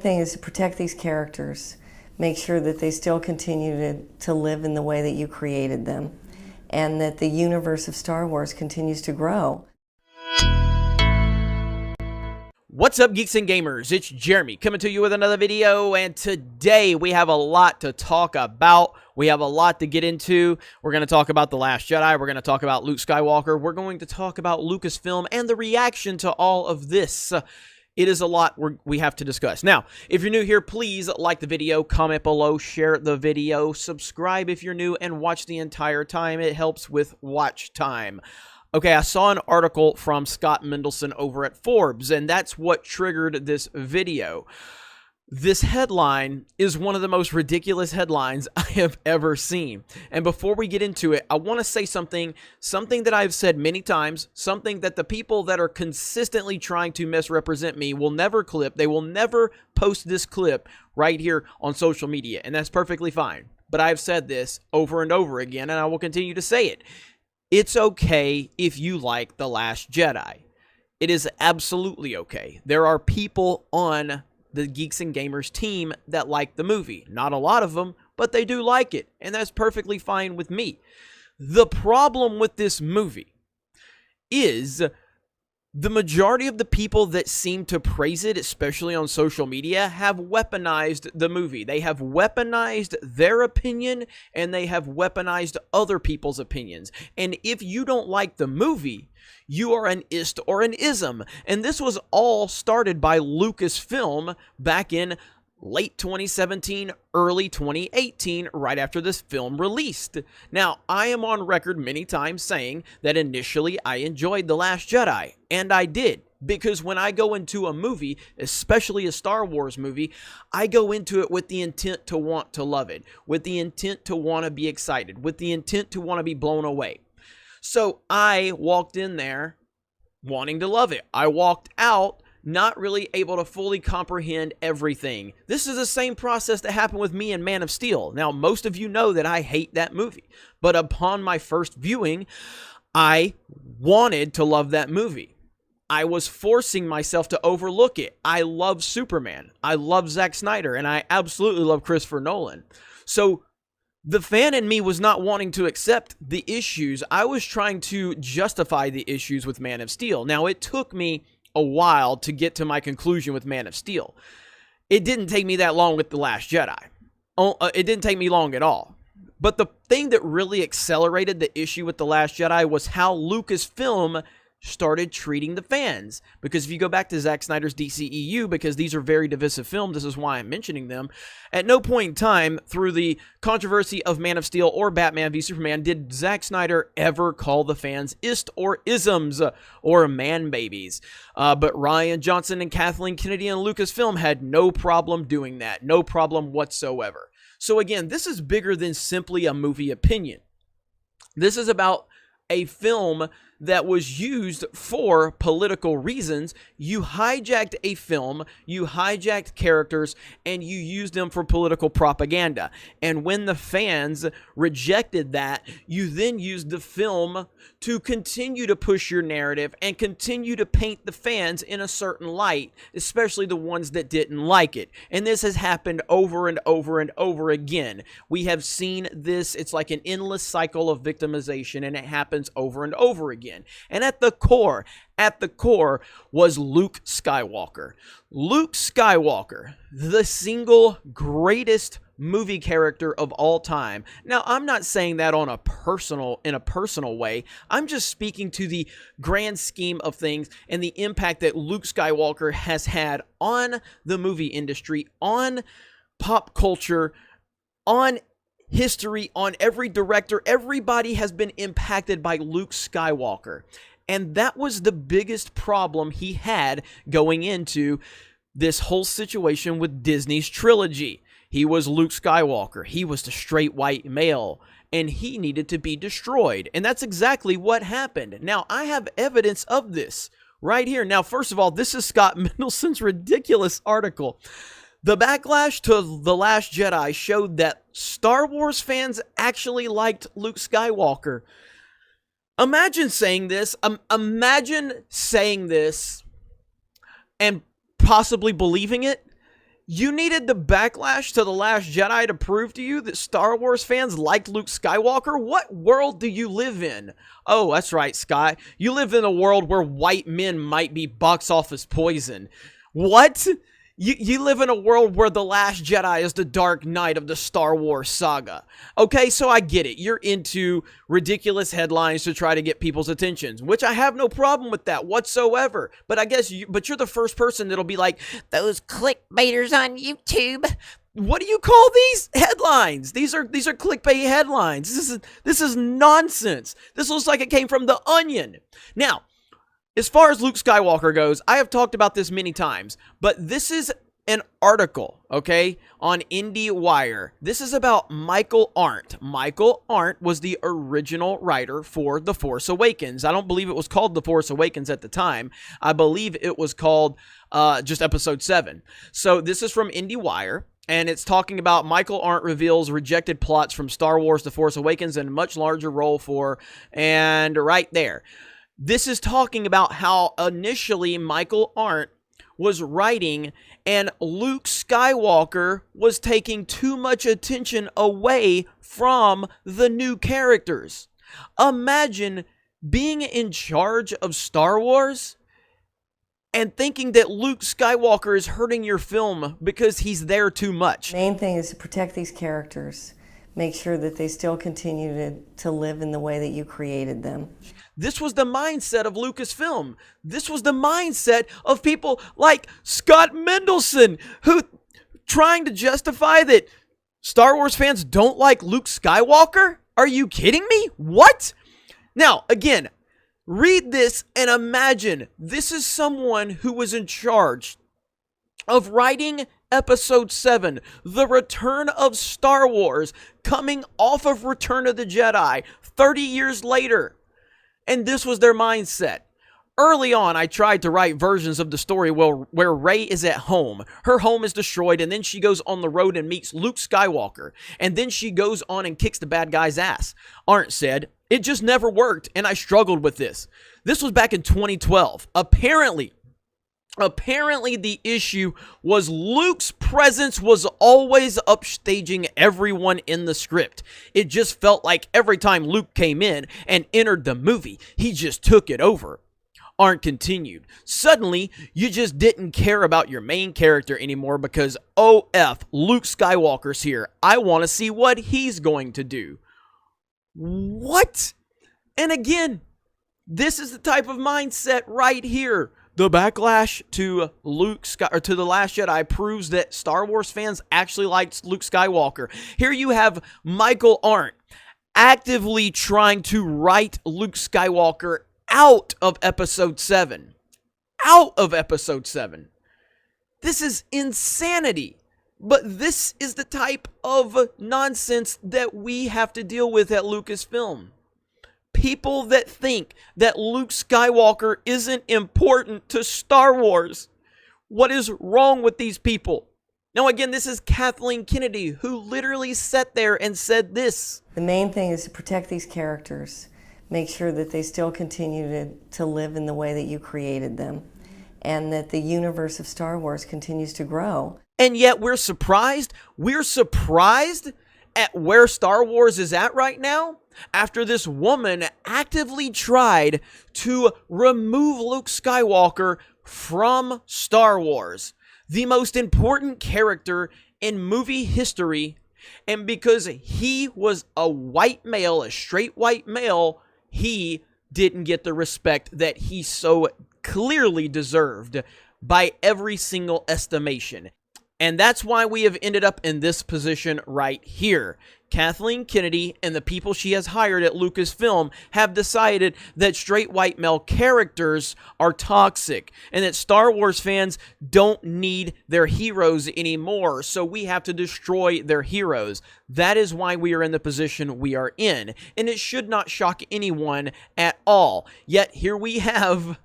thing is to protect these characters, make sure that they still continue to live in the way that you created them, and that the universe of Star Wars continues to grow. What's up, geeks and gamers? It's Jeremy coming to you with another video, and today we have a lot to talk about. We have a lot to get into. We're going to talk about The Last Jedi. We're going to talk about Luke Skywalker. We're going to talk about Lucasfilm and the reaction to all of this. It is a lot we have to discuss. Now, if you're new here, please like the video, comment below, share the video, subscribe if you're new, and watch the entire time. It helps with watch time. Okay, I saw an article from Scott Mendelson over at Forbes, and that's what triggered this video. This headline is one of the most ridiculous headlines I have ever seen. And before we get into it, I want to say something that I've said many times, something that the people that are consistently trying to misrepresent me will never clip. They will never post this clip right here on social media, and that's perfectly fine. But I've said this over and over again, and I will continue to say it. It's okay if you like The Last Jedi. It is absolutely okay. There are people on the Geeks and Gamers team that like the movie. Not a lot of them, but they do like it, and that's perfectly fine with me. The problem with this movie is the majority of the people that seem to praise it, especially on social media, have weaponized the movie. They have weaponized their opinion, and they have weaponized other people's opinions. And if you don't like the movie, you are an ist or an ism. And this was all started by Lucasfilm back in late 2017, early 2018, right after this film released. Now, I am on record many times saying that initially I enjoyed The Last Jedi, and I did. Because when I go into a movie, especially a Star Wars movie, I go into it with the intent to want to love it, with the intent to want to be excited, with the intent to want to be blown away. So I walked in there wanting to love it. I walked out not really able to fully comprehend everything. This is the same process that happened with me in Man of Steel. Now, most of you know that I hate that movie, but upon my first viewing, I wanted to love that movie. I was forcing myself to overlook it. I love Superman. I love Zack Snyder, and I absolutely love Christopher Nolan. So the fan in me was not wanting to accept the issues. I was trying to justify the issues with Man of Steel. Now, it took me a while to get to my conclusion with Man of Steel. It didn't take me that long with The Last Jedi. It didn't take me long at all. But the thing that really accelerated the issue with The Last Jedi was how Lucasfilm started treating the fans. Because if you go back to Zack Snyder's DCEU, because these are very divisive films, this is why I'm mentioning them, at no point in time through the controversy of Man of Steel or Batman v Superman did Zack Snyder ever call the fans ist or isms or man babies. But Rian Johnson and Kathleen Kennedy and Lucasfilm had no problem doing that. No problem whatsoever. So again, this is bigger than simply a movie opinion. This is about a film that was used for political reasons. You hijacked a film, you hijacked characters, and you used them for political propaganda. And when the fans rejected that, you then used the film to continue to push your narrative and continue to paint the fans in a certain light, especially the ones that didn't like it. And this has happened over and over and over again. We have seen this. It's like an endless cycle of victimization, and it happens over and over again. And at the core was Luke Skywalker. Luke Skywalker, the single greatest movie character of all time. Now, I'm not saying that in a personal way. I'm just speaking to the grand scheme of things and the impact that Luke Skywalker has had on the movie industry, on pop culture, on history, on every director. Everybody has been impacted by Luke Skywalker. And that was the biggest problem he had going into this whole situation with Disney's trilogy. He was Luke Skywalker. He was the straight white male, and he needed to be destroyed. And that's exactly what happened. Now, I have evidence of this right here. Now, first of all, this is Scott Mendelson's ridiculous article. The backlash to The Last Jedi showed that Star Wars fans actually liked Luke Skywalker. Imagine saying this. Imagine saying this and possibly believing it. You needed the backlash to The Last Jedi to prove to you that Star Wars fans liked Luke Skywalker? What world do you live in? Oh, that's right, Sky. You live in a world where white men might be box office poison. What? You live in a world where The Last Jedi is the Dark Knight of the Star Wars saga. Okay, so I get it. You're into ridiculous headlines to try to get people's attentions, which I have no problem with that whatsoever. But I guess you're the first person that'll be like, those clickbaiters on YouTube. What do you call these headlines? These are clickbait headlines. This is nonsense. This looks like it came from The Onion. Now, as far as Luke Skywalker goes, I have talked about this many times, but this is an article, okay, on IndieWire. This is about Michael Arndt. Michael Arndt was the original writer for The Force Awakens. I don't believe it was called The Force Awakens at the time. I believe it was called just Episode 7. So this is from IndieWire. And it's talking about Michael Arndt reveals rejected plots from Star Wars The Force Awakens and a much larger role for, and right there. This is talking about how initially Michael Arndt was writing and Luke Skywalker was taking too much attention away from the new characters. Imagine being in charge of Star Wars and thinking that Luke Skywalker is hurting your film because he's there too much. The main thing is to protect these characters. Make sure that they still continue to live in the way that you created them. This was the mindset of Lucasfilm. This was the mindset of people like Scott Mendelson, who trying to justify that Star Wars fans don't like Luke Skywalker? Are you kidding me? What? Now, again, read this and imagine this is someone who was in charge of writing Episode 7, The Return of Star Wars, coming off of Return of the Jedi 30 years later. And this was their mindset. Early on, I tried to write versions of the story where Rey is at home. Her home is destroyed, and then she goes on the road and meets Luke Skywalker. And then she goes on and kicks the bad guy's ass. Arndt said, it just never worked, and I struggled with this. This was back in 2012. Apparently, the issue was Luke's presence was always upstaging everyone in the script. It just felt like every time Luke came in and entered the movie, he just took it over. Arndt continued, suddenly, you just didn't care about your main character anymore because, OF, Luke Skywalker's here. I want to see what he's going to do. What? And again, this is the type of mindset right here. The backlash to to The Last Jedi proves that Star Wars fans actually liked Luke Skywalker. Here you have Michael Arndt actively trying to write Luke Skywalker out of Episode 7. Out of Episode 7. This is insanity. But this is the type of nonsense that we have to deal with at Lucasfilm. People that think that Luke Skywalker isn't important to Star Wars. What is wrong with these people? Now, again, this is Kathleen Kennedy, who literally sat there and said this. The main thing is to protect these characters. Make sure that they still continue to live in the way that you created them. And that the universe of Star Wars continues to grow. And yet we're surprised. We're surprised at where Star Wars is at right now. After this woman actively tried to remove Luke Skywalker from Star Wars, the most important character in movie history, and because he was a white male, a straight white male, he didn't get the respect that he so clearly deserved by every single estimation. And that's why we have ended up in this position right here. Kathleen Kennedy and the people she has hired at Lucasfilm have decided that straight white male characters are toxic and that Star Wars fans don't need their heroes anymore, so we have to destroy their heroes. That is why we are in the position we are in, and it should not shock anyone at all. Yet here we have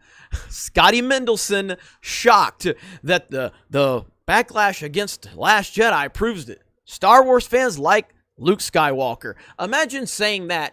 Scotty Mendelson shocked that the backlash against Last Jedi proves that Star Wars fans like Luke Skywalker. Imagine saying that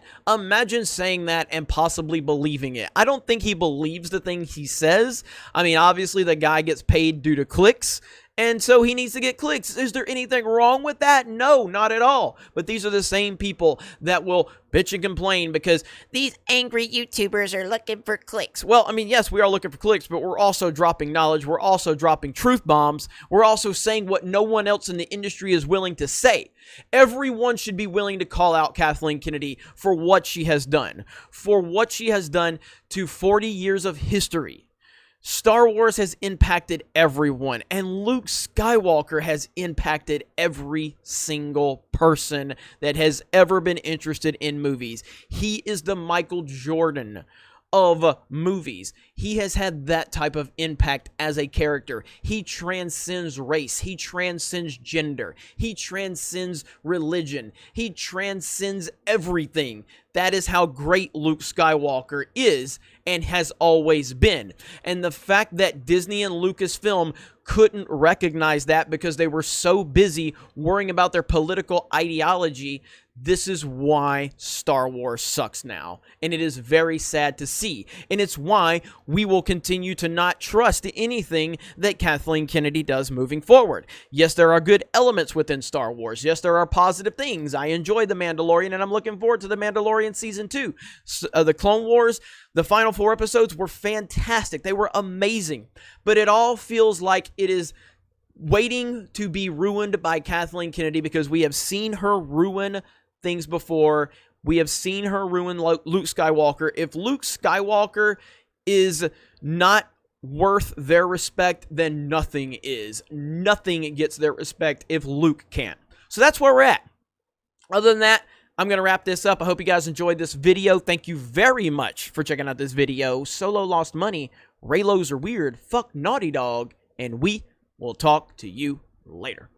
and possibly believing it. I don't think he believes the thing he says. I mean, obviously the guy gets paid due to clicks, And so he needs to get clicks. Is there anything wrong with that? No, not at all. But these are the same people that will bitch and complain because these angry YouTubers are looking for clicks. Well, I mean, yes, we are looking for clicks, but we're also dropping knowledge. We're also dropping truth bombs. We're also saying what no one else in the industry is willing to say. Everyone should be willing to call out Kathleen Kennedy for what she has done, to 40 years of history. Star Wars has impacted everyone, and Luke Skywalker has impacted every single person that has ever been interested in movies. He is the Michael Jordan of movies. He has had that type of impact as a character. He transcends race. He transcends gender. He transcends religion. He transcends everything. That is how great Luke Skywalker is and has always been. And the fact that Disney and Lucasfilm couldn't recognize that because they were so busy worrying about their political ideology, this is why Star Wars sucks now. And it is very sad to see. And it's why we will continue to not trust anything that Kathleen Kennedy does moving forward. Yes, there are good elements within Star Wars. Yes, there are positive things. I enjoy The Mandalorian, and I'm looking forward to The Mandalorian Season 2. The Clone Wars, the final 4 episodes were fantastic. They were amazing. But it all feels like it is waiting to be ruined by Kathleen Kennedy because we have seen her ruin things before. We have seen her ruin Luke Skywalker. If Luke Skywalker is not worth their respect, then nothing is. Nothing gets their respect if Luke can't. So that's where we're at. Other than that, I'm going to wrap this up. I hope you guys enjoyed this video. Thank you very much for checking out this video. Solo lost money. Raylos are weird. Fuck Naughty Dog. And we will talk to you later.